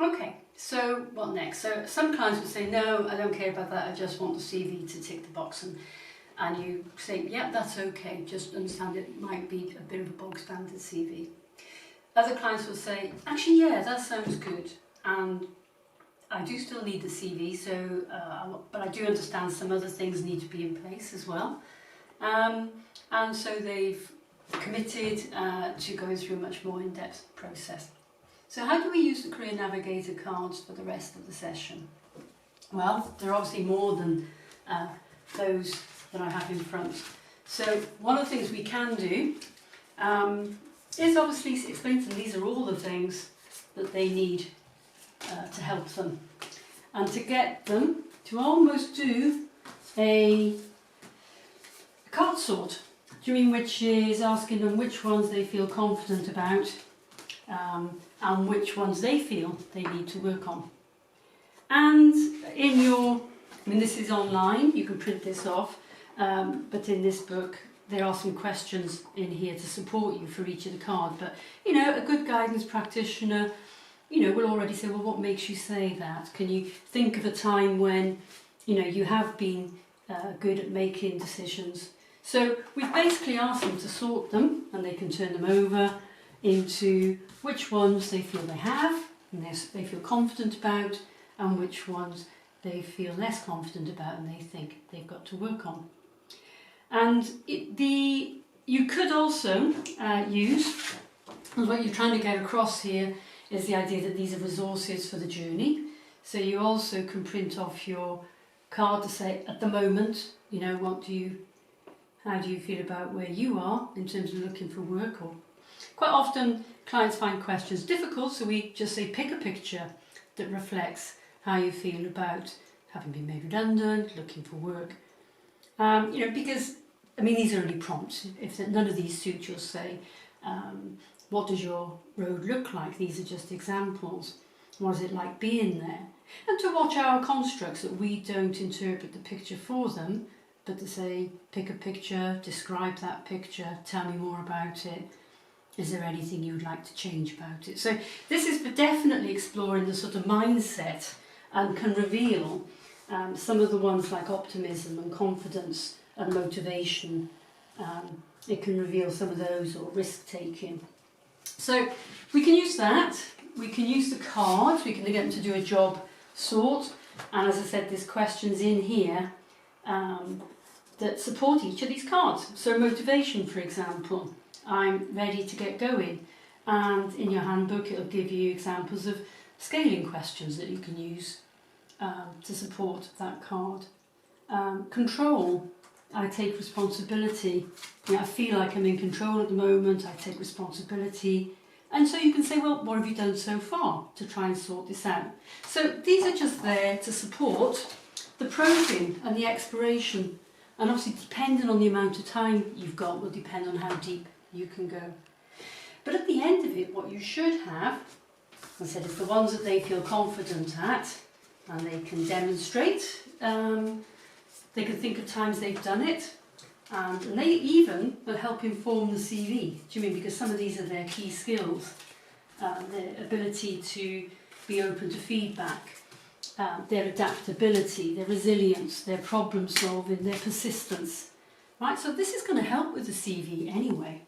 Okay, so what next? So some clients will say, no, I don't care about that, I just want the CV to tick the box, and you say, yeah, that's okay, just understand it might be a bit of a bog standard CV. Other clients will say, actually, yeah, that sounds good, and I do still need the CV, so but I do understand some other things need to be in place as well. And so they've committed to going through a much more in-depth process. So how do we use the Career Navigator cards for the rest of the session? Well, there are obviously more than those that I have in front. So one of the things we can do is obviously explain to them these are all the things that they need to help them, and to get them to almost do a card sort, during which is asking them which ones they feel confident about and which ones they feel they need to work on. And in your, I mean, this is online, you can print this off, but in this book there are some questions in here to support you for each of the cards. But you know, a good guidance practitioner, you know, will already say, well, what makes you say that? Can you think of a time when, you know, you have been good at making decisions? So we've basically asked them to sort them, and they can turn them over into which ones they feel they have and they feel confident about, and which ones they feel less confident about and they think they've got to work on. And you could also use, and what you're trying to get across here is the idea that these are resources for the journey. So you also can print off your card to say, at the moment, you know, how do you feel about where you are in terms of looking for work? Or quite often clients find questions difficult, so we just say pick a picture that reflects how you feel about having been made redundant, looking for work. You know, because I mean, these are only prompts. If none of these suit, you'll say, what does your road look like? These are just examples. What is it like being there? And to watch our constructs, that we don't interpret the picture for them, but to say, pick a picture, describe that picture, tell me more about it. Is there anything you would like to change about it? So this is definitely exploring the sort of mindset, and can reveal some of the ones like optimism and confidence and motivation. It can reveal some of those, or risk-taking. So we can use that. We can use the cards. We can get them to do a job sort. And as I said, there's questions in here that support each of these cards. So motivation, for example, I'm ready to get going. And in your handbook, it'll give you examples of scaling questions that you can use to support that card. Control, I take responsibility. You know, I feel like I'm in control at the moment, I take responsibility. And so you can say, well, what have you done so far to try and sort this out? So these are just there to support the probing and the exploration. And obviously, depending on the amount of time you've got, will depend on how deep you can go. But at the end of it, what you should have, I said, is the ones that they feel confident at, and they can demonstrate. They can think of times they've done it, and they even will help inform the CV. Do you mean, because some of these are their key skills, their ability to be open to feedback, their adaptability, their resilience, their problem solving, their persistence. Right, so this is going to help with the CV anyway.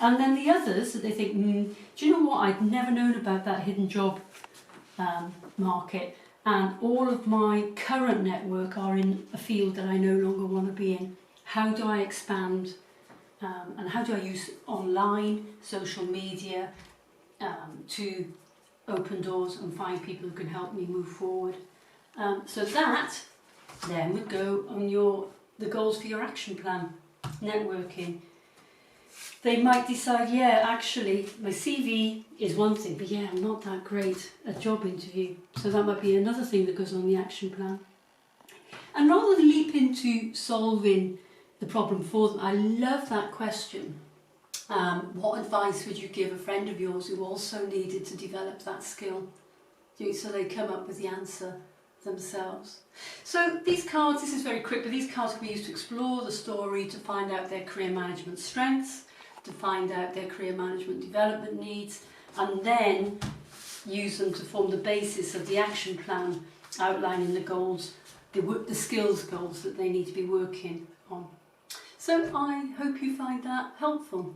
And then the others that they think, do you know what, I'd never known about that hidden job market, and all of my current network are in a field that I no longer want to be in. How do I expand, and how do I use online, social media to open doors and find people who can help me move forward? So that then would go on the goals for your action plan, networking. They might decide, yeah, actually, my CV is one thing, but yeah, I'm not that great at job interview. So that might be another thing that goes on the action plan. And rather than leap into solving the problem for them, I love that question. What advice would you give a friend of yours who also needed to develop that skill? So they come up with the answer themselves. So these cards, this is very quick, but these cards can be used to explore the story, to find out their career management strengths, to find out their career management development needs, and then use them to form the basis of the action plan, outlining the goals, the skills goals that they need to be working on. So I hope you find that helpful.